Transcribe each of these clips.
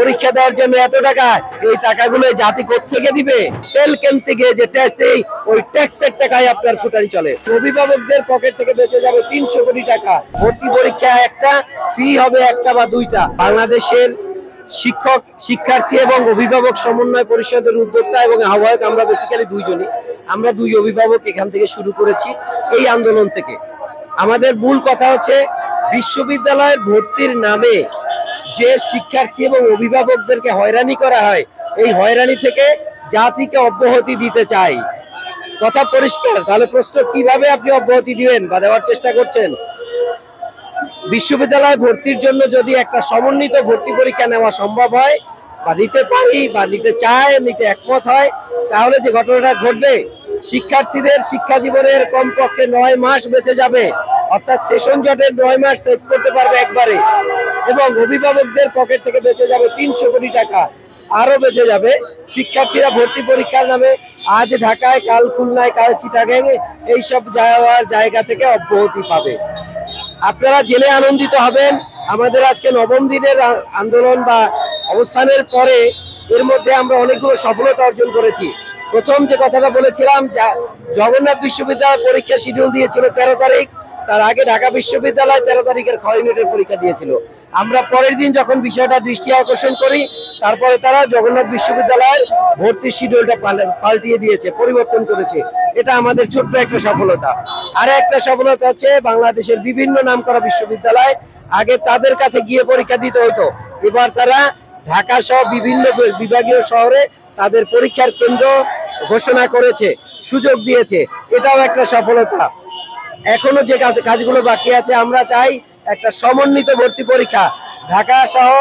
পরীক্ষা দেওয়ার জন্য এত টাকা, এই টাকাগুলো জাতি কোত্থেকে দিবে? তেল কিনতে গিয়ে যে ট্যাক্স, ওই ট্যাক্সের টাকায় আপনার ফুটানি চলে। অভিভাবকদের পকেট থেকে বেঁচে যাবে 300 কোটি টাকা। ভর্তি পরীক্ষা একটা, ফি হবে একটা বা দুইটা। বাংলাদেশের শিক্ষক, শিক্ষার্থী এবং অভিভাবক সমন্বয় পরিষদের উদ্যোক্তা এবং আহ্বায়ক আমরা বেসিক্যালি দুইজনই। আমরা দুই অভিভাবক এখান থেকে শুরু করেছি এই আন্দোলন থেকে। আমাদের মূল কথা হচ্ছে বিশ্ববিদ্যালয়ের ভর্তির নামে যে শিক্ষার্থী এবং অভিভাবকদেরকে হয়রানি করা হয়, এই হয়রানি থেকে জাতিকে অব্যাহতি দিতে চাই। কথা পরিষ্কার। তাহলে প্রশ্ন, কিভাবে আপনি অব্যাহতি দিবেন বা দেওয়ার চেষ্টা করছেন? বিশ্ববিদ্যালয় ভর্তির জন্য যদি একটা সমন্বিত ভর্তি পরীক্ষা নেওয়া সম্ভব হয় বা নিতে পারি বা নিতে চায়, নিতে একমত হয়, তাহলে যে ঘটনাটা ঘটবে, শিক্ষার্থীদের শিক্ষা জীবনের কমপক্ষে 9 মাস বেঁচে যাবে, অর্থাৎ সেশন জটের 9 মাস সেভ করতে পারবে একবারে, এবং অভিভাবকদের পকেট থেকে বেঁচে যাবে 300 কোটি টাকা। আরো বেঁচে যাবে শিক্ষার্থীরা ভর্তি পরীক্ষার নামে আজ ঢাকায়, কাল খুলনায়, কাল চিটাগাংয়ে এইসব যাওয়ার জায়গা থেকে অব্যাহতি পাবে। আপনারা জেনে আনন্দিত হবেন। আমাদের আজকে 9ম দিনের আন্দোলন বা অবস্থানের পরে এর মধ্যে আমরা অনেকগুলো সফলতা অর্জন করেছি। প্রথম যে কথাটা বলেছিলাম, জগন্নাথ বিশ্ববিদ্যালয় পরীক্ষা শিডিউল দিয়েছিল 13 তারিখ, তার আগে ঢাকা বিশ্ববিদ্যালয় 13 তারিখের খ ইউনিটের পরীক্ষা দিয়েছিল। আমরা পরের দিন যখন বিষয়টা দৃষ্টি আকর্ষণ করি, তারপরে তারা জগন্নাথ বিশ্ববিদ্যালয়ের ভর্তি শিডিউলটা পাল্টিয়ে দিয়েছে, পরিবর্তন করেছে। এটা আমাদের ছোট্ট একটা সফলতা। আর একটা সফলতা হচ্ছে বাংলাদেশের বিভিন্ন নামকরা বিশ্ববিদ্যালয়, আগে তাদের কাছে গিয়ে পরীক্ষা দিতে হতো, এবার তারা ঢাকা সহ বিভিন্ন বিভাগীয় শহরে তাদের পরীক্ষার কেন্দ্র ঘোষণা করেছে, সুযোগ দিয়েছে। এটাও একটা সফলতা। এখনো যে কাজগুলো বাকি আছে, আমরা চাই একটা সমন্বিত ভর্তি পরীক্ষা। ঢাকা সহ,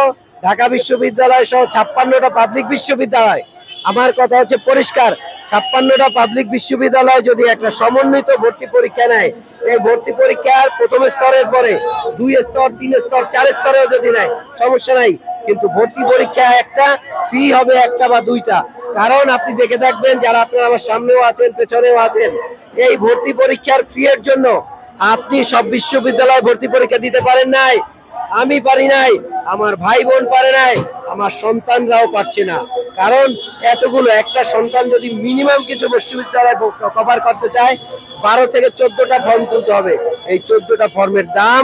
ঢাকা বিশ্ববিদ্যালয় সহ 56টা পাবলিক বিশ্ববিদ্যালয়, আমার কথা হচ্ছে পরিষ্কার, 56টা পাবলিক বিশ্ববিদ্যালয় যদি একটা সমন্বিত ভর্তি পরীক্ষা নেয়, এই ভর্তি পরীক্ষার প্রথম স্তরের পরে 2 স্তর, 3 স্তর, 4 স্তরেও যদি নেয় সমস্যা নাই, কিন্তু ভর্তি পরীক্ষা একটা, ফি হবে একটা বা দুইটা। কারণ আপনি দেখে থাকবেন, যারা আপনারা আমার সামনেও আছেন, পেছনেও আছেন, এই ভর্তি পরীক্ষার ফি এর জন্য আপনি সব বিশ্ববিদ্যালয়ে ভর্তি পরীক্ষা দিতে পারেন নাই, আমি পারি নাই, আমার ভাই বোন পারে নাই, আমার সন্তানরাও পারছে না। কারণ এতগুলো, একটা সন্তান যদি মিনিমাম কিছু বিশ্ববিদ্যালয় কভার করতে চায়, 12 থেকে 14টা ফর্ম তুলতে হবে। এই 14টা ফর্মের দাম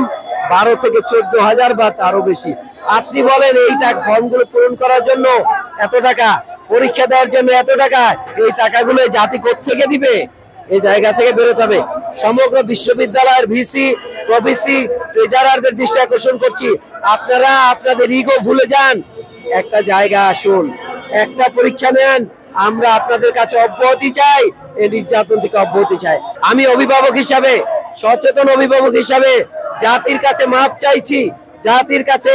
12 থেকে 14,000 বা তারও বেশি। আপনি বলেন, এই ফর্মগুলো পূরণ করার জন্য এত টাকা, পরীক্ষা দেওয়ার জন্য এত টাকা, এই টাকাগুলো জাতি কোত্থেকে দিবে? এই জায়গা থেকে বেরোতে হবে। সমগ্র বিশ্ববিদ্যালয়ের ভিসি, প্রভিসি, ট্রেজারারদের দৃষ্টি আকর্ষণ করছি, আপনারা আপনাদের ইগো ভুলে যান, একটা জায়গা আসুন, একটা পরীক্ষা নেন। আমরা আপনাদের কাছে অব্যাহতি চাই, এই নির্যাতন থেকে অব্যাহতি চাই। আমি অভিভাবক হিসাবে, সচেতন অভিভাবক হিসাবে জাতির কাছে মাপ চাইছি, জাতির কাছে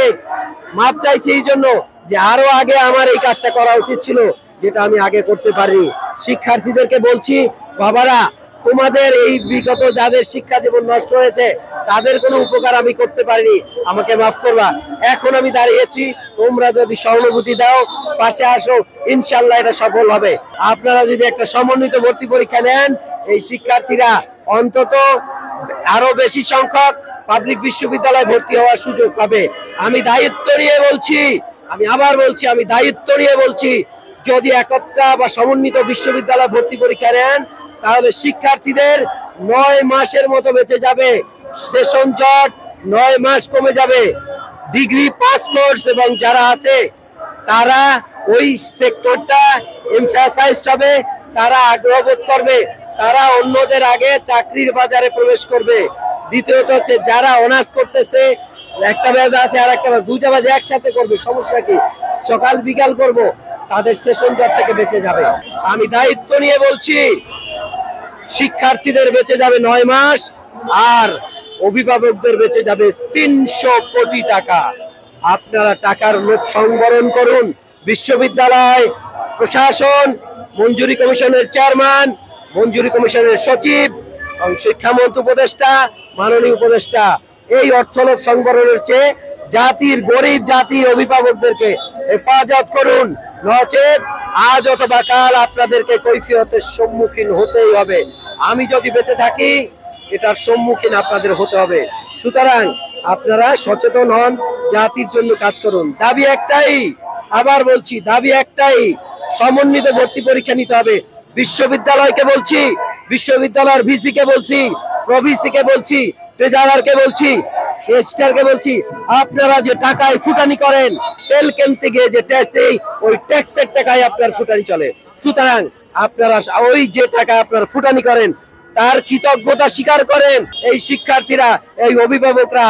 মাপ চাইছি এই জন্য যে আরো আগে আমার এই কাজটা করা উচিত ছিল, যেটা আমি আগে করতে পারিনি। শিক্ষার্থীদেরকে বলছি, বাবারা, তোমাদের এই বিগত যাদের শিক্ষা জীবন নষ্ট হয়েছে, তাদের কোনো উপকার আমি করতে পারিনি, আমাকে মাফ করবা। এখন আমি দাঁড়িয়েছি, তোমরা যদি সহানুভূতি দাও, পাশে আসো, ইনশাল্লাহ এটা সফল হবে। আপনারা যদি একটা সমন্বিত ভর্তি পরীক্ষা নেন, এই শিক্ষার্থীরা অন্তত আরো বেশি সংখ্যক পাবলিক বিশ্ববিদ্যালয়ে ভর্তি হওয়ার সুযোগ পাবে। আমি দায়িত্ব নিয়ে বলছি, আমি আবার বলছি, আমি দায়িত্ব নিয়ে বলছি, যদি একতা বা সমন্বিত বিশ্ববিদ্যালয় ভর্তি পরীক্ষা নেন, তাহলে শিক্ষার্থীদের 9 মাসের মতো বেঁচে যাবে, সেশন জট 9 মাস কমে যাবে, ডিগ্রি পাস কোর্স এবং যারা আছে তারা ওই সেক্টরটা এমফাসাইজড হবে, তারা আগ্রহ বোধ করবে, তারা অন্যদের আগে চাকরির বাজারে প্রবেশ করবে। দ্বিতীয়ত হচ্ছে, যারা অনার্স করতেছে, একটা ব্যাচ আছে আর একটা ব্যাচ, 2টা ব্যাচ একসাথে করবে, সমস্যা কি? সকাল বিকাল করব, তাদের সেশন জট থেকে বেঁচে যাবে। আমি দায়িত্ব নিয়ে বলছি, শিক্ষার্থীদের বেঁচে যাবে 9 মাস, আর অভিভাবকদের বেঁচে যাবে 300 কোটি টাকা। আপনারা টাকার লোভ সংবরণ করুন। বিশ্ববিদ্যালয় প্রশাসন, মঞ্জুরি কমিশনের চেয়ারম্যান, মঞ্জুরি কমিশনের সচিব এবং শিক্ষামন্ত্রী উপদেষ্টা, মাননীয় উপদেষ্টা, এই অর্থলোভ সংবরণের চেয়ে জাতির, গরিব জাতির অভিভাবকদেরকে হেফাজত করুন, নচেত আজ অথবা কাল আপনাদেরকে কৈফিয়তের সম্মুখীন হতেই হবে। আমি যদি বেঁচে থাকি, এটার সম্মুখীন আপনাদের হতে হবে। সুতরাং আপনারা সচেতন হন, জাতির জন্য কাজ করুন। দাবি একটাই, আবার বলছি, দাবি একটাই, সমন্বিত ভর্তি পরীক্ষা নিতে হবে। বিশ্ববিদ্যালয়কে বলছি, বিশ্ববিদ্যালয়ের ভিসি কে বলছি, প্রভিসি কে বলছি, ট্রেজারারকে বলছি, রেজিস্ট্রারকে বলছি, আপনারা যে টাকায় ফুটানি করেন, তেল কিনতে গিয়ে যে ট্যাক্স, ওই ট্যাক্সের টাকায় আপনার ফুটানি চলে। সুতরাং আপনারা ওই যে টাকা আপনারা ফুটানি করেন, তার কৃতজ্ঞতা স্বীকার করেন। এই শিক্ষার্থীরা, এই অভিভাবকরা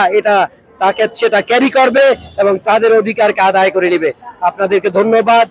সেটা ক্যারি করবে এবং তাদের অধিকারকে আদায় করে নেবে। আপনাদেরকে ধন্যবাদ।